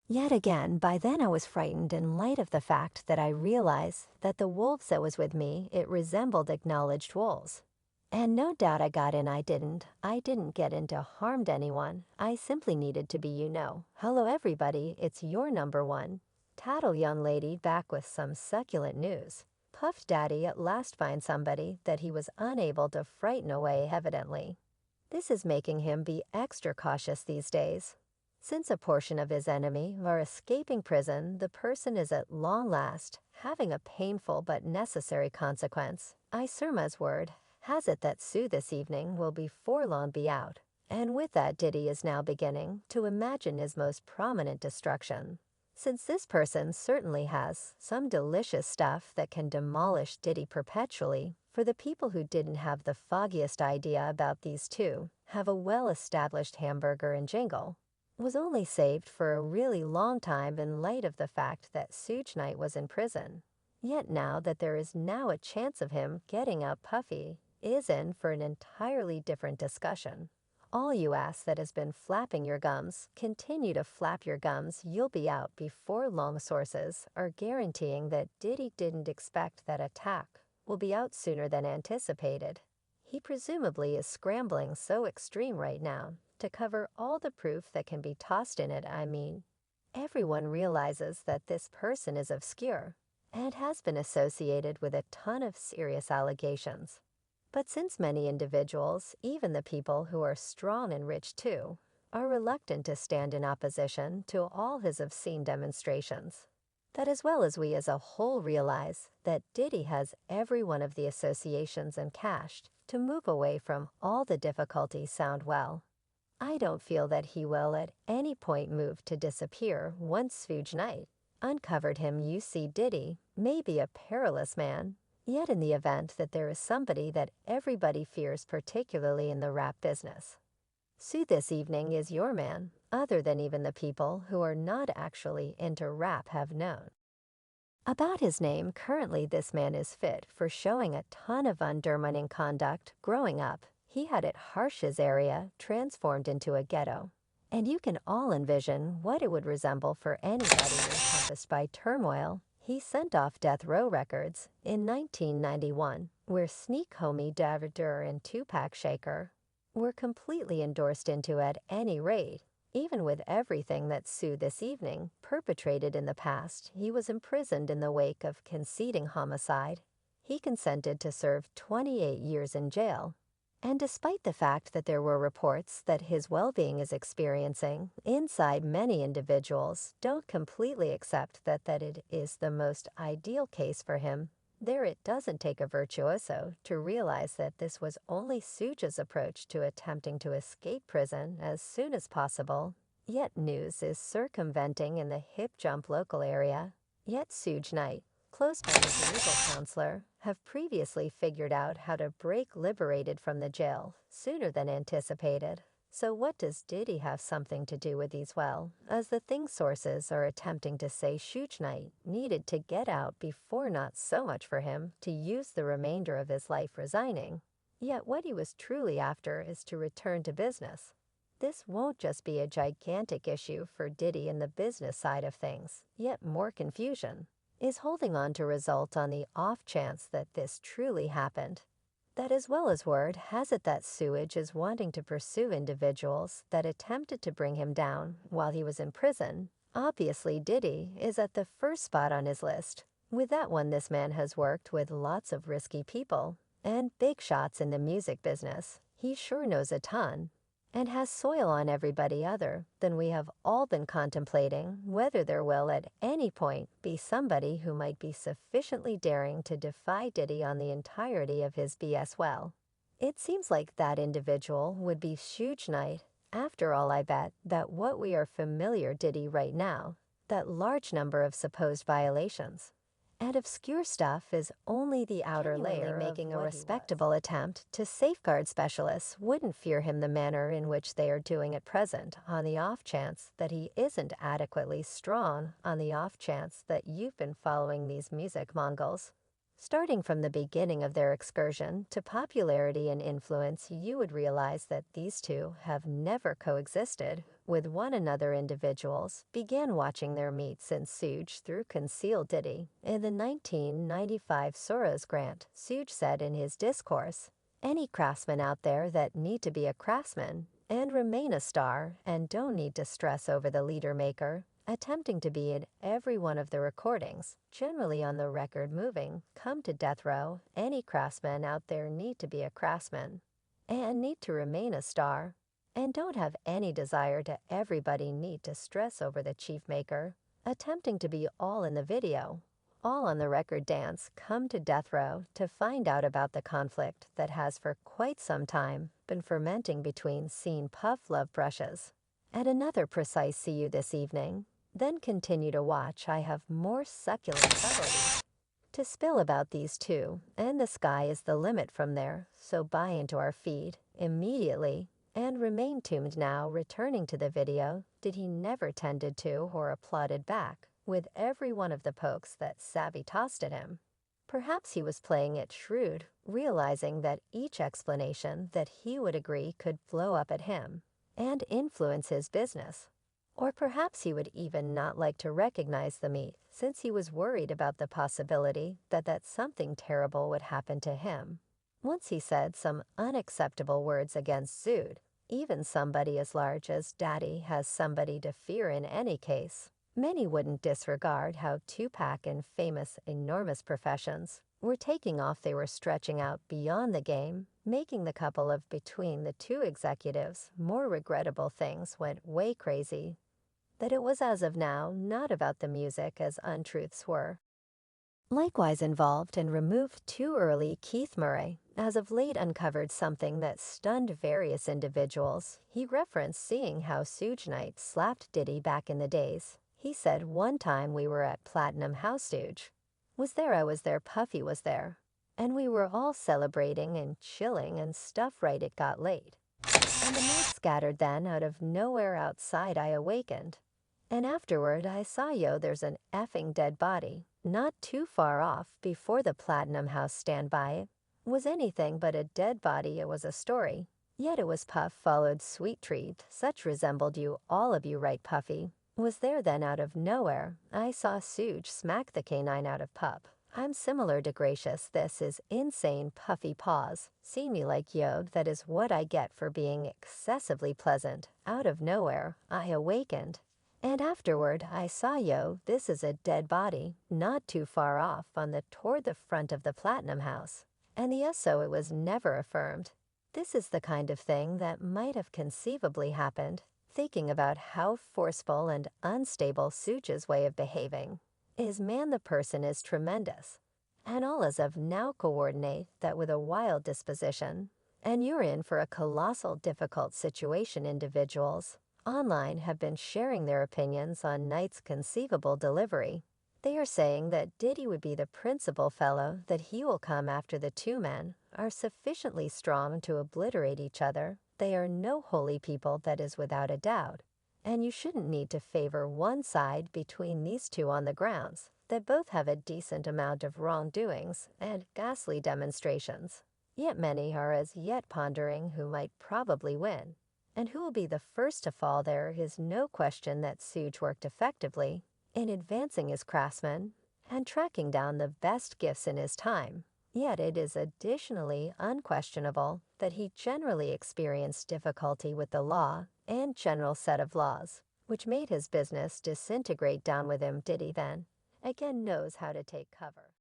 Yet again, by then I was frightened in light of the fact that I realized that the wolves that was with me, it resembled acknowledged wolves. And no doubt I got in, I didn't get into harmed anyone. I simply needed to be, Hello everybody, it's your number one. Tattle young lady back with some succulent news. Puff Daddy at last finds somebody that he was unable to frighten away evidently. This is making him be extra cautious these days. Since a portion of his enemy are escaping prison, the person is at long last having a painful but necessary consequence. I Surma's word has it that Sue this evening will before long be out, and with that Diddy is now beginning to imagine his most prominent destruction. Since this person certainly has some delicious stuff that can demolish Diddy perpetually, for the people who didn't have the foggiest idea about these two have a well-established hamburger and jingle, was only saved for a really long time in light of the fact that Suge Knight was in prison. Yet now that there is now a chance of him getting out, Puffy is in for an entirely different discussion. All you ass that has been flapping your gums, continue to flap your gums, you'll be out before long. Sources are guaranteeing that Diddy didn't expect that attack will be out sooner than anticipated. He presumably is scrambling so extreme right now to cover all the proof that can be tossed in it. Everyone realizes that this person is obscure and has been associated with a ton of serious allegations. But since many individuals, even the people who are strong and rich too, are reluctant to stand in opposition to all his obscene demonstrations, that as well as we as a whole realize that Diddy has every one of the associations and cashed to move away from all the difficulties sound well. I don't feel that he will at any point move to disappear once Suge Knight uncovered him. You see, Diddy may be a perilous man, yet in the event that there is somebody that everybody fears, particularly in the rap business, Sue this evening is your man, other than even the people who are not actually into rap have known about his name. Currently this man is fit for showing a ton of undermining conduct. Growing up, he had it harsh, his area transformed into a ghetto, and you can all envision what it would resemble for anybody encompassed by turmoil. He sent off Death Row Records in 1991, where Sneak Homie Davadur and Tupac Shaker were completely endorsed into at any rate. Even with everything that Sue this evening perpetrated in the past, he was imprisoned in the wake of conceding homicide. He consented to serve 28 years in jail. And despite the fact that there were reports that his well-being is experiencing, inside many individuals don't completely accept that it is the most ideal case for him. There it doesn't take a virtuoso to realize that this was only Suge's approach to attempting to escape prison as soon as possible. Yet news is circumventing in the hip jump local area. Yet Suge Knight, close by his legal counselor, have previously figured out how to break liberated from the jail sooner than anticipated. So what does Diddy have something to do with these? Well, as the thing sources are attempting to say, Suge Knight needed to get out before, not so much for him to use the remainder of his life resigning. Yet what he was truly after is to return to business. This won't just be a gigantic issue for Diddy in the business side of things, yet more confusion is holding on to result on the off chance that this truly happened. That as well as word has it that Suge is wanting to pursue individuals that attempted to bring him down while he was in prison. Obviously Diddy is at the first spot on his list. With that one, this man has worked with lots of risky people and big shots in the music business. He sure knows a ton and has soil on everybody other than we have all been contemplating whether there will at any point be somebody who might be sufficiently daring to defy Diddy on the entirety of his BS. Well, it seems like that individual would be Suge Knight. After all, I bet that what we are familiar Diddy right now, that large number of supposed violations and obscure stuff is only the outer layer. Making a respectable attempt to safeguard specialists wouldn't fear him the manner in which they are doing at present, on the off chance that he isn't adequately strong, on the off chance that you've been following these music moguls. Starting from the beginning of their excursion to popularity and influence, you would realize that these two have never coexisted with one another. Individuals began watching their meet since Suge through concealed Diddy. In the 1995 Soros grant, Suge said in his discourse, "Any craftsman out there that need to be a craftsman and remain a star and don't need to stress over the leader maker, attempting to be in every one of the recordings, generally on the record moving, come to death row. Any craftsmen out there need to be a craftsman and need to remain a star and don't have any desire to everybody need to stress over the chief maker, attempting to be all in the video, all on the record dance, come to death row to find out about the conflict that has for quite some time been fermenting between scene Puff Love brushes." At another precise "See you this evening, then continue to watch. I have more succulent subtleties to spill about these two, and the sky is the limit from there, so buy into our feed immediately and remain tuned." Now, returning to the video, did he never tended to or applauded back with every one of the pokes that Savvy tossed at him? Perhaps he was playing it shrewd, realizing that each explanation that he would agree could blow up at him and influence his business. Or perhaps he would even not like to recognize the meat, since he was worried about the possibility that something terrible would happen to him. Once he said some unacceptable words against Zood. Even somebody as large as Daddy has somebody to fear in any case. Many wouldn't disregard how Tupac and famous enormous professions were taking off. They were stretching out beyond the game, making the couple of between the two executives more regrettable things went way crazy. That it was as of now not about the music as untruths were. Likewise involved and removed too early. Keith Murray, as of late, uncovered something that stunned various individuals. He referenced seeing how Suge Knight slapped Diddy back in the days. He said, "One time we were at Platinum House, Suge was there, I was there, Puffy was there, and we were all celebrating and chilling and stuff. Right, it got late, and the night scattered. Then out of nowhere outside I awakened, and afterward I saw, yo, there's an effing dead body not too far off. Before the Platinum House standby was anything but a dead body. It was a story, yet it was Puff followed Sweet Treat. Such resembled you, all of you, right? Puffy was there. Then out of nowhere I saw Suge smack the canine out of Pup. I'm similar to gracious. This is insane." Puffy pause. "See me like, yo, that is what I get for being excessively pleasant. Out of nowhere I awakened, and afterward I saw, yo, this is a dead body not too far off on the toward the front of the Platinum House." And the SO, it was never affirmed. This is the kind of thing that might have conceivably happened. Thinking about how forceful and unstable Suge's way of behaving is, man, the person is tremendous, and all as of now coordinate that with a wild disposition, and you're in for a colossal difficult situation. Individuals online have been sharing their opinions on Knight's conceivable delivery. They are saying that Diddy would be the principal fellow, that he will come after the two men are sufficiently strong to obliterate each other. They are no holy people, that is without a doubt, and you shouldn't need to favor one side between these two on the grounds that both have a decent amount of wrongdoings and ghastly demonstrations. Yet many are as yet pondering who might probably win, and who will be the first to fall. There is no question that Suge worked effectively in advancing his craftsmen and tracking down the best gifts in his time. Yet it is additionally unquestionable that he generally experienced difficulty with the law and general set of laws, which made his business disintegrate down with him. Diddy then again knows how to take cover.